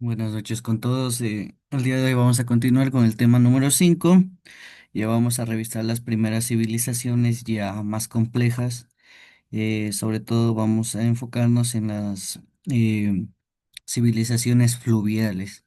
Buenas noches con todos. El día de hoy vamos a continuar con el tema número 5. Ya vamos a revisar las primeras civilizaciones ya más complejas. Sobre todo vamos a enfocarnos en las civilizaciones fluviales.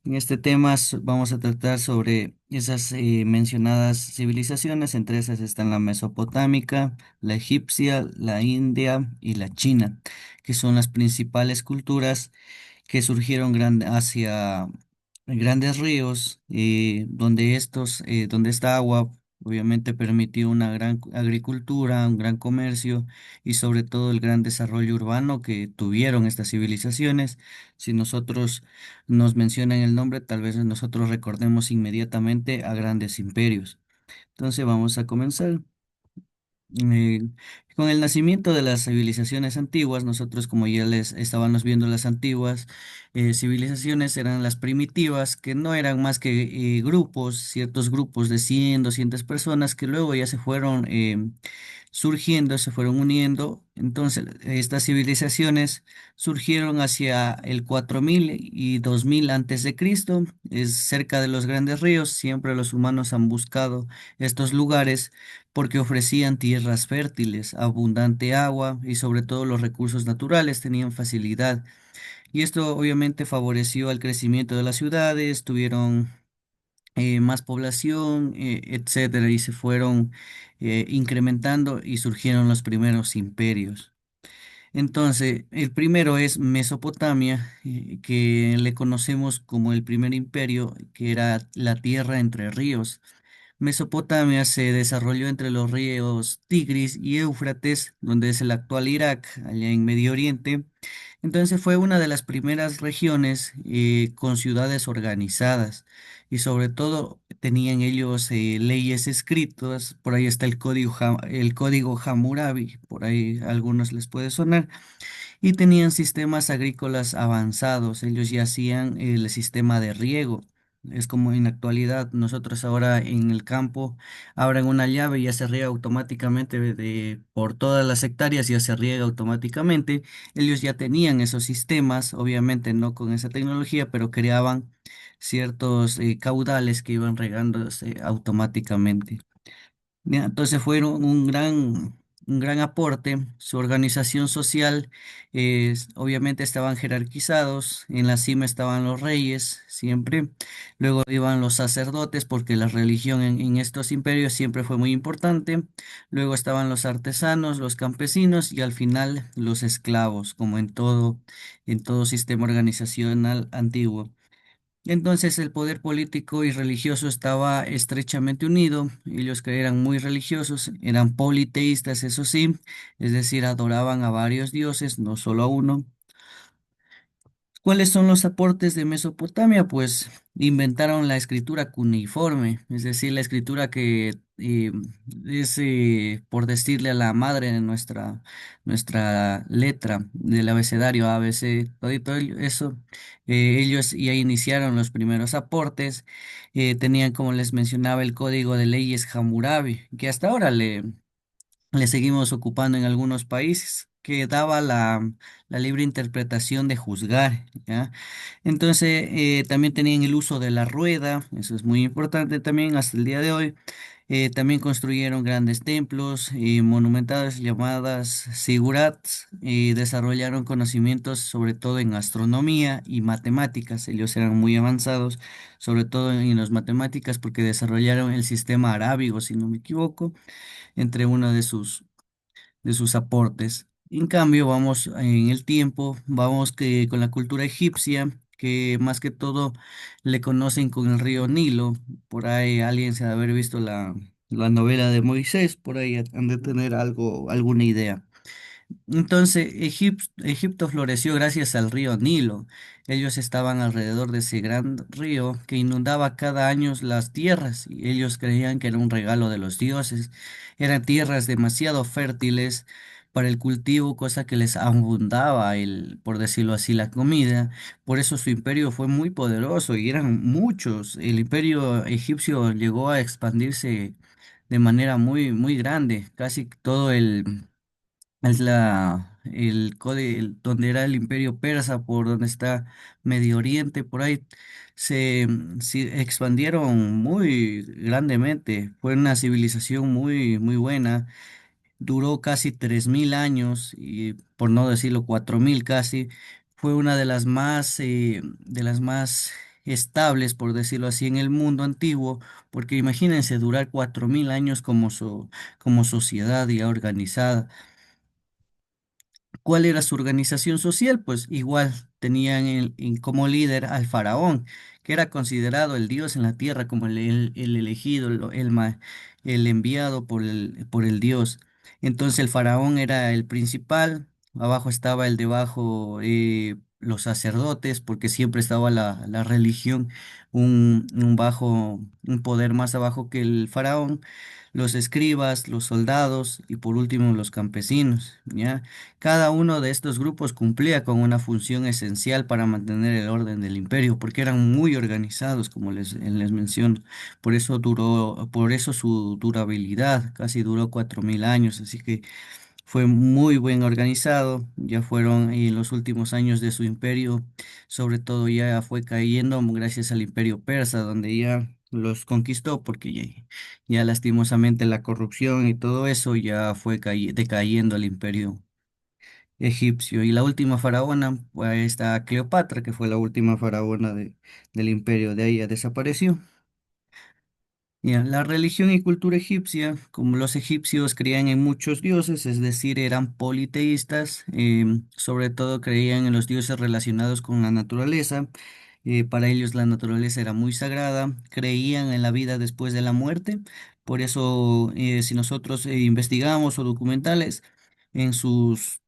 En este tema vamos a tratar sobre esas mencionadas civilizaciones. Entre esas están la mesopotámica, la egipcia, la india y la china, que son las principales culturas que surgieron hacia grandes ríos, donde esta agua obviamente permitió una gran agricultura, un gran comercio y sobre todo el gran desarrollo urbano que tuvieron estas civilizaciones. Si nosotros nos mencionan el nombre, tal vez nosotros recordemos inmediatamente a grandes imperios. Entonces vamos a comenzar. Eh, con el nacimiento de las civilizaciones antiguas, nosotros como ya les estábamos viendo las antiguas civilizaciones eran las primitivas, que no eran más que grupos, ciertos grupos de 100, 200 personas que luego ya se fueron surgiendo, se fueron uniendo. Entonces, estas civilizaciones surgieron hacia el 4000 y 2000 antes de Cristo, es cerca de los grandes ríos. Siempre los humanos han buscado estos lugares porque ofrecían tierras fértiles, abundante agua y sobre todo los recursos naturales tenían facilidad. Y esto obviamente favoreció al crecimiento de las ciudades, tuvieron más población, etcétera, y se fueron incrementando y surgieron los primeros imperios. Entonces, el primero es Mesopotamia, que le conocemos como el primer imperio, que era la tierra entre ríos. Mesopotamia se desarrolló entre los ríos Tigris y Éufrates, donde es el actual Irak, allá en Medio Oriente. Entonces fue una de las primeras regiones con ciudades organizadas y sobre todo tenían ellos leyes escritas. Por ahí está el código Hammurabi, por ahí a algunos les puede sonar, y tenían sistemas agrícolas avanzados. Ellos ya hacían el sistema de riego. Es como en la actualidad, nosotros ahora en el campo abren una llave y ya se riega automáticamente por todas las hectáreas, ya se riega automáticamente. Ellos ya tenían esos sistemas, obviamente no con esa tecnología, pero creaban ciertos caudales que iban regándose automáticamente. Ya, entonces fueron un gran aporte. Su organización social, obviamente estaban jerarquizados. En la cima estaban los reyes, siempre. Luego iban los sacerdotes, porque la religión en estos imperios siempre fue muy importante. Luego estaban los artesanos, los campesinos y al final los esclavos, como en todo sistema organizacional antiguo. Entonces el poder político y religioso estaba estrechamente unido. Ellos que eran muy religiosos, eran politeístas, eso sí, es decir, adoraban a varios dioses, no solo a uno. ¿Cuáles son los aportes de Mesopotamia? Pues inventaron la escritura cuneiforme, es decir, la escritura que es, por decirle a la madre de nuestra letra del abecedario ABC, todo eso. Ellos ya iniciaron los primeros aportes. Tenían, como les mencionaba, el código de leyes Hammurabi, que hasta ahora le seguimos ocupando en algunos países, que daba la libre interpretación de juzgar, ¿ya? Entonces, también tenían el uso de la rueda, eso es muy importante también hasta el día de hoy. También construyeron grandes templos y monumentadas llamadas zigurats y desarrollaron conocimientos sobre todo en astronomía y matemáticas. Ellos eran muy avanzados, sobre todo en las matemáticas, porque desarrollaron el sistema arábigo, si no me equivoco, entre uno de sus aportes. En cambio, vamos en el tiempo, vamos que con la cultura egipcia, que más que todo le conocen con el río Nilo. Por ahí alguien se ha de haber visto la novela de Moisés, por ahí han de tener alguna idea. Entonces, Egipto floreció gracias al río Nilo. Ellos estaban alrededor de ese gran río que inundaba cada año las tierras y ellos creían que era un regalo de los dioses. Eran tierras demasiado fértiles para el cultivo, cosa que les abundaba por decirlo así, la comida. Por eso su imperio fue muy poderoso y eran muchos. El imperio egipcio llegó a expandirse de manera muy, muy grande. Casi todo donde era el Imperio Persa, por donde está Medio Oriente, por ahí se expandieron muy grandemente. Fue una civilización muy buena. Duró casi 3000 años y por no decirlo 4000 casi. Fue una de las más estables, por decirlo así, en el mundo antiguo, porque imagínense durar 4000 años como sociedad ya organizada. ¿Cuál era su organización social? Pues igual tenían como líder al faraón, que era considerado el dios en la tierra, como el elegido, el enviado por el dios. Entonces el faraón era el principal, abajo estaba el debajo, los sacerdotes, porque siempre estaba la religión un poder más abajo que el faraón, los escribas, los soldados y por último los campesinos, ¿ya? Cada uno de estos grupos cumplía con una función esencial para mantener el orden del imperio, porque eran muy organizados, como les menciono. Por eso su durabilidad, casi duró 4000 años, así que fue muy bien organizado. Ya fueron en los últimos años de su imperio, sobre todo ya fue cayendo gracias al imperio persa, donde ya los conquistó, porque ya lastimosamente la corrupción y todo eso ya fue decayendo el imperio egipcio. Y la última faraona, pues está Cleopatra, que fue la última faraona del imperio. De ahí ya desapareció. Ya, la religión y cultura egipcia, como los egipcios creían en muchos dioses, es decir, eran politeístas, sobre todo creían en los dioses relacionados con la naturaleza. Para ellos la naturaleza era muy sagrada, creían en la vida después de la muerte. Por eso, si nosotros investigamos o documentales, en sus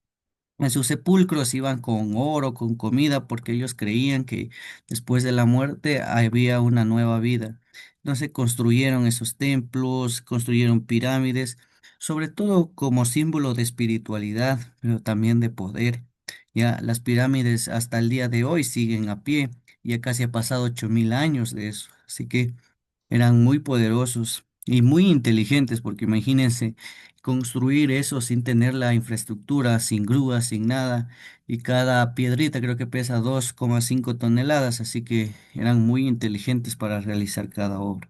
sepulcros iban con oro, con comida, porque ellos creían que después de la muerte había una nueva vida. Entonces construyeron esos templos, construyeron pirámides, sobre todo como símbolo de espiritualidad, pero también de poder. Ya las pirámides hasta el día de hoy siguen a pie, ya casi ha pasado 8000 años de eso. Así que eran muy poderosos y muy inteligentes, porque imagínense construir eso sin tener la infraestructura, sin grúas, sin nada, y cada piedrita creo que pesa 2,5 toneladas, así que eran muy inteligentes para realizar cada obra.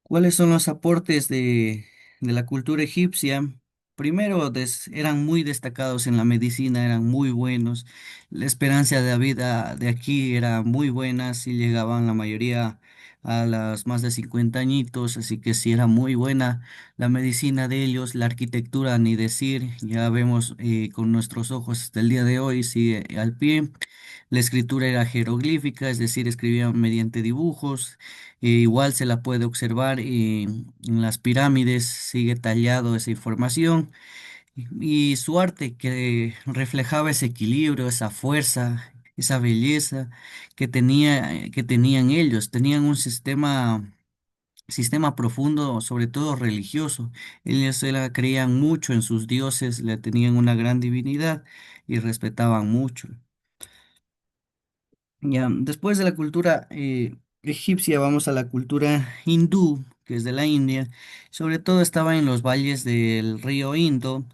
¿Cuáles son los aportes de la cultura egipcia? Primero, eran muy destacados en la medicina, eran muy buenos. La esperanza de vida de aquí era muy buena, sí llegaban la mayoría a las más de 50 añitos, así que sí era muy buena la medicina de ellos, la arquitectura, ni decir, ya vemos con nuestros ojos hasta el día de hoy, sigue al pie. La escritura era jeroglífica, es decir, escribían mediante dibujos. Igual se la puede observar en las pirámides, sigue tallado esa información. Y su arte que reflejaba ese equilibrio, esa fuerza, esa belleza que tenían ellos. Tenían un sistema profundo, sobre todo religioso. Ellos creían mucho en sus dioses, le tenían una gran divinidad y respetaban mucho. Ya, después de la cultura egipcia, vamos a la cultura hindú, que es de la India. Sobre todo estaba en los valles del río Indo,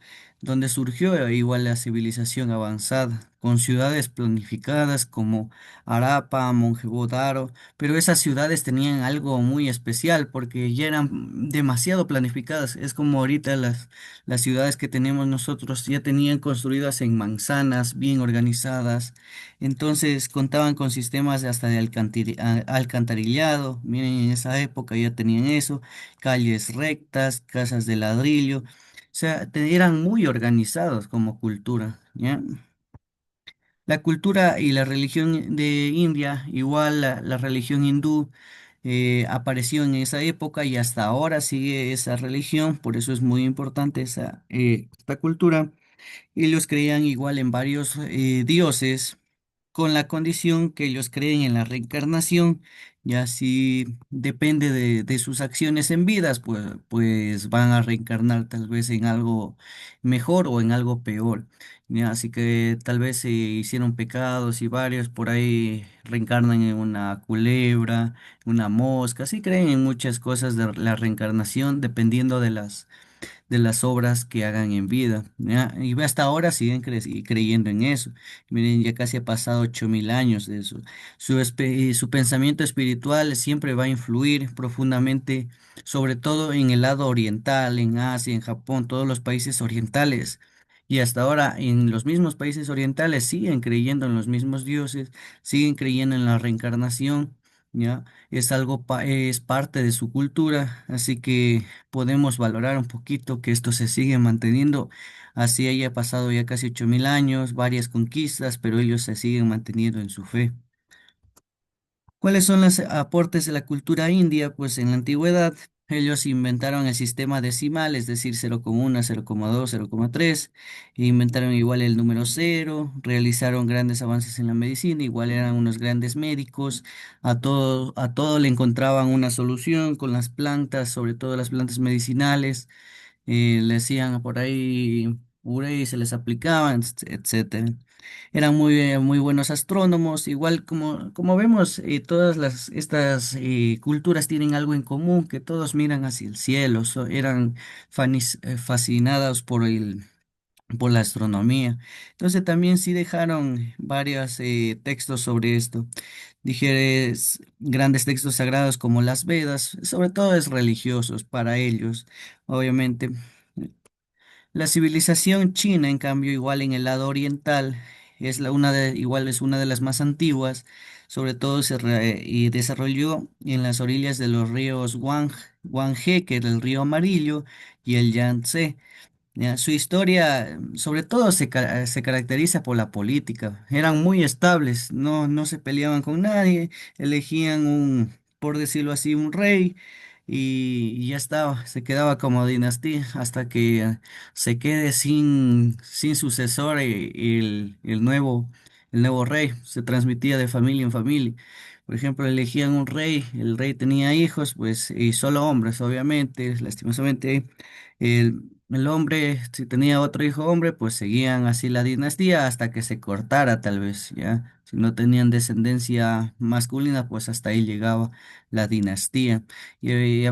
donde surgió igual la civilización avanzada, con ciudades planificadas como Harappa, Mohenjo-Daro, pero esas ciudades tenían algo muy especial porque ya eran demasiado planificadas. Es como ahorita las ciudades que tenemos nosotros ya tenían construidas en manzanas, bien organizadas, entonces contaban con sistemas hasta de alcantarillado. Miren, en esa época ya tenían eso, calles rectas, casas de ladrillo. O sea, eran muy organizados como cultura, ¿ya? La cultura y la religión de India, igual la religión hindú, apareció en esa época y hasta ahora sigue esa religión, por eso es muy importante esta cultura. Ellos creían igual en varios dioses, con la condición que ellos creen en la reencarnación, y así depende de sus acciones en vidas, pues van a reencarnar tal vez en algo mejor o en algo peor. ¿Ya? Así que tal vez se hicieron pecados y varios por ahí reencarnan en una culebra, una mosca, así creen en muchas cosas de la reencarnación dependiendo de las obras que hagan en vida, ¿ya? Y hasta ahora siguen creyendo en eso. Miren, ya casi ha pasado 8000 años de eso. Su pensamiento espiritual siempre va a influir profundamente, sobre todo en el lado oriental, en Asia, en Japón, todos los países orientales. Y hasta ahora en los mismos países orientales siguen creyendo en los mismos dioses, siguen creyendo en la reencarnación, ¿ya? Es algo, es parte de su cultura, así que podemos valorar un poquito que esto se sigue manteniendo. Así haya pasado ya casi 8000 años, varias conquistas, pero ellos se siguen manteniendo en su fe. ¿Cuáles son los aportes de la cultura india? Pues en la antigüedad ellos inventaron el sistema decimal, es decir, 0,1, 0,2, 0,3. Inventaron igual el número cero, realizaron grandes avances en la medicina, igual eran unos grandes médicos, a todo le encontraban una solución con las plantas, sobre todo las plantas medicinales, le hacían por ahí puré y se les aplicaban, etcétera. Eran muy buenos astrónomos, igual como vemos, todas estas culturas tienen algo en común, que todos miran hacia el cielo, eran fascinados por la astronomía. Entonces también sí dejaron varios textos sobre esto. Dijeres grandes textos sagrados como las Vedas, sobre todo es religiosos para ellos, obviamente. La civilización china, en cambio, igual en el lado oriental, igual es una de las más antiguas, sobre todo y desarrolló en las orillas de los ríos Yangtze, que era el río Amarillo, y el Yangtze. Ya, su historia, sobre todo, se caracteriza por la política. Eran muy estables, no se peleaban con nadie, elegían por decirlo así, un rey y ya estaba, se quedaba como dinastía hasta que se quede sin sucesor el nuevo rey. Se transmitía de familia en familia. Por ejemplo, elegían un rey, el rey tenía hijos, pues, y solo hombres, obviamente, lastimosamente. El hombre, si tenía otro hijo hombre, pues seguían así la dinastía hasta que se cortara, tal vez, ¿ya? Si no tenían descendencia masculina, pues hasta ahí llegaba la dinastía. Y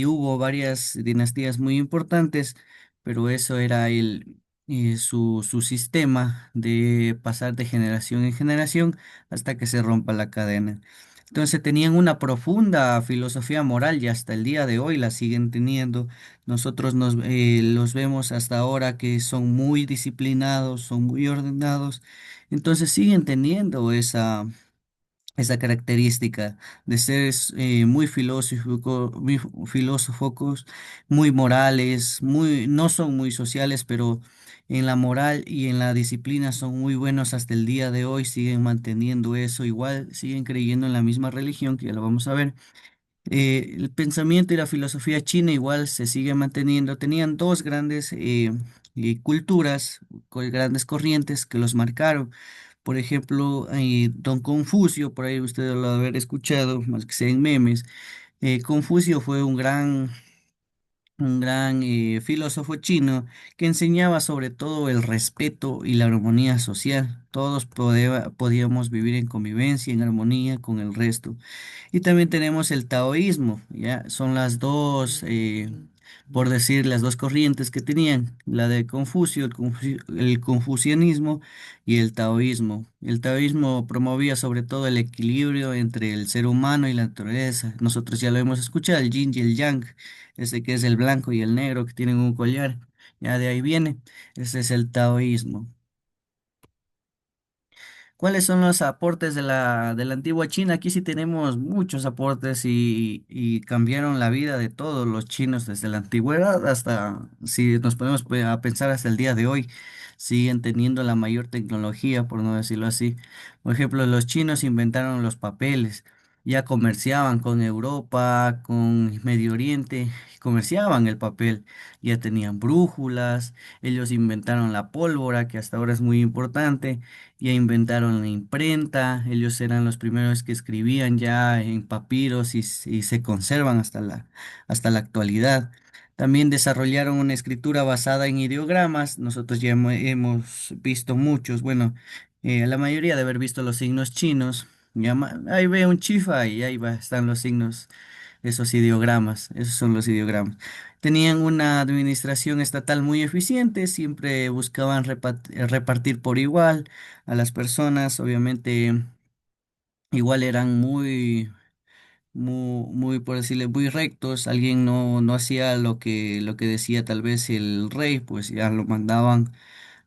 hubo varias dinastías muy importantes, pero eso era su sistema de pasar de generación en generación hasta que se rompa la cadena. Entonces tenían una profunda filosofía moral y hasta el día de hoy la siguen teniendo. Nosotros los vemos hasta ahora que son muy disciplinados, son muy ordenados, entonces siguen teniendo esa característica de ser muy filósofos, muy morales, no son muy sociales, pero en la moral y en la disciplina son muy buenos hasta el día de hoy, siguen manteniendo eso, igual siguen creyendo en la misma religión, que ya lo vamos a ver. El pensamiento y la filosofía china igual se sigue manteniendo. Tenían dos grandes culturas, grandes corrientes que los marcaron. Por ejemplo, Don Confucio, por ahí ustedes lo haber escuchado, más que sea en memes. Confucio fue un gran filósofo chino que enseñaba sobre todo el respeto y la armonía social. Todos podíamos vivir en convivencia, en armonía con el resto. Y también tenemos el taoísmo, ¿ya? Son las dos, por decir, las dos corrientes que tenían, la de Confucio, el confucianismo y el taoísmo. El taoísmo promovía sobre todo el equilibrio entre el ser humano y la naturaleza. Nosotros ya lo hemos escuchado, el yin y el yang, ese que es el blanco y el negro que tienen un collar, ya de ahí viene, ese es el taoísmo. ¿Cuáles son los aportes de la antigua China? Aquí sí tenemos muchos aportes y cambiaron la vida de todos los chinos desde la antigüedad hasta, si nos ponemos a pensar hasta el día de hoy, siguen teniendo la mayor tecnología, por no decirlo así. Por ejemplo, los chinos inventaron los papeles, ya comerciaban con Europa, con Medio Oriente, comerciaban el papel, ya tenían brújulas, ellos inventaron la pólvora, que hasta ahora es muy importante. Ya inventaron la imprenta, ellos eran los primeros que escribían ya en papiros y se conservan hasta la actualidad. También desarrollaron una escritura basada en ideogramas. Nosotros ya hemos visto muchos, bueno, la mayoría de haber visto los signos chinos. Ahí ve un chifa y ahí están los signos. esos ideogramas, esos son los ideogramas. Tenían una administración estatal muy eficiente, siempre buscaban repartir por igual a las personas, obviamente igual eran muy, por decirle, muy rectos. Alguien no hacía lo que decía tal vez el rey, pues ya lo mandaban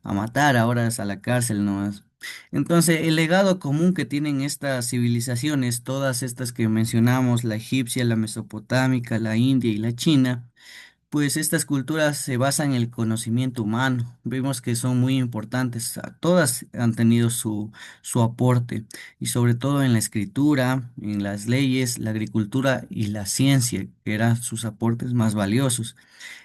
a matar, ahora es a la cárcel nomás. Entonces, el legado común que tienen estas civilizaciones, todas estas que mencionamos, la egipcia, la mesopotámica, la india y la china, pues estas culturas se basan en el conocimiento humano. Vemos que son muy importantes. Todas han tenido su aporte y sobre todo en la escritura, en las leyes, la agricultura y la ciencia, que eran sus aportes más valiosos.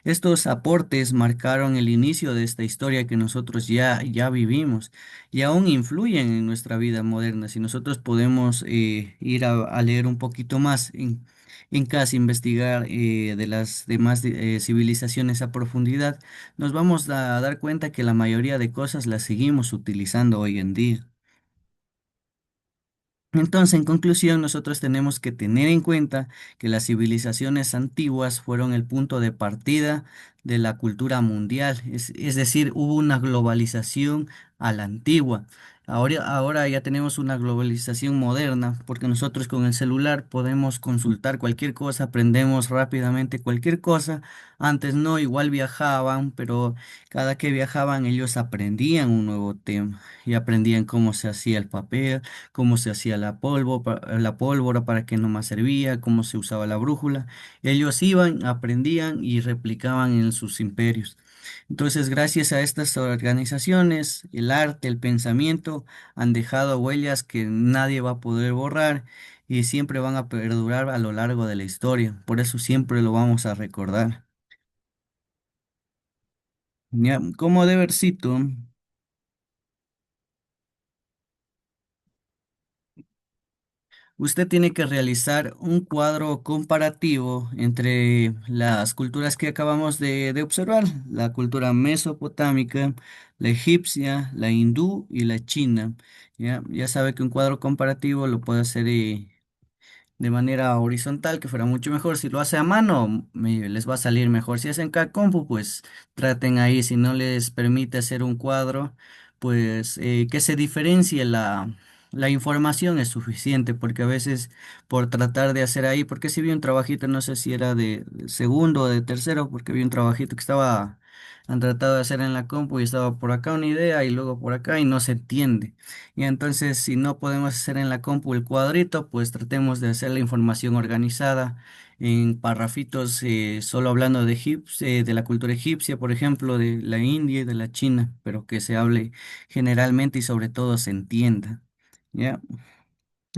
Estos aportes marcaron el inicio de esta historia que nosotros ya vivimos y aún influyen en nuestra vida moderna. Si nosotros podemos ir a leer un poquito más en casa, investigar de las demás civilizaciones a profundidad, nos vamos a dar cuenta que la mayoría de cosas las seguimos utilizando hoy en día. Entonces, en conclusión, nosotros tenemos que tener en cuenta que las civilizaciones antiguas fueron el punto de partida de la cultura mundial, es decir, hubo una globalización a la antigua. Ahora ya tenemos una globalización moderna, porque nosotros con el celular podemos consultar cualquier cosa, aprendemos rápidamente cualquier cosa. Antes no, igual viajaban, pero cada que viajaban ellos aprendían un nuevo tema y aprendían cómo se hacía el papel, cómo se hacía la pólvora, para qué nomás servía, cómo se usaba la brújula. Ellos iban, aprendían y replicaban en sus imperios. Entonces, gracias a estas organizaciones, el arte, el pensamiento han dejado huellas que nadie va a poder borrar y siempre van a perdurar a lo largo de la historia. Por eso siempre lo vamos a recordar. Ya, como debercito. Usted tiene que realizar un cuadro comparativo entre las culturas que acabamos de observar, la cultura mesopotámica, la egipcia, la hindú y la china. Ya sabe que un cuadro comparativo lo puede hacer de manera horizontal, que fuera mucho mejor. Si lo hace a mano, les va a salir mejor. Si hacen compu, pues traten ahí. Si no les permite hacer un cuadro, pues que se diferencie la información es suficiente, porque a veces por tratar de hacer ahí, porque si vi un trabajito, no sé si era de segundo o de tercero, porque vi un trabajito que han tratado de hacer en la compu y estaba por acá una idea y luego por acá y no se entiende. Y entonces, si no podemos hacer en la compu el cuadrito, pues tratemos de hacer la información organizada en parrafitos, solo hablando de la cultura egipcia, por ejemplo, de la India y de la China, pero que se hable generalmente y sobre todo se entienda. ¿Ya?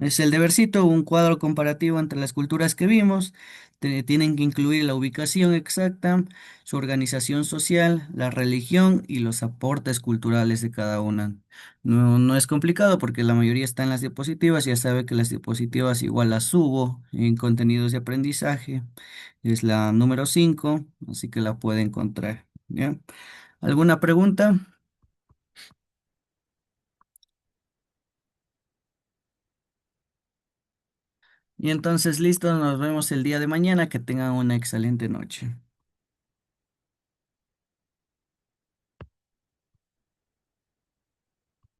Es el debercito, un cuadro comparativo entre las culturas que vimos. Tienen que incluir la ubicación exacta, su organización social, la religión y los aportes culturales de cada una. No es complicado porque la mayoría está en las diapositivas. Ya sabe que las diapositivas igual las subo en contenidos de aprendizaje. Es la número 5, así que la puede encontrar. ¿Ya? ¿Alguna pregunta? Y entonces, listo, nos vemos el día de mañana. Que tengan una excelente noche.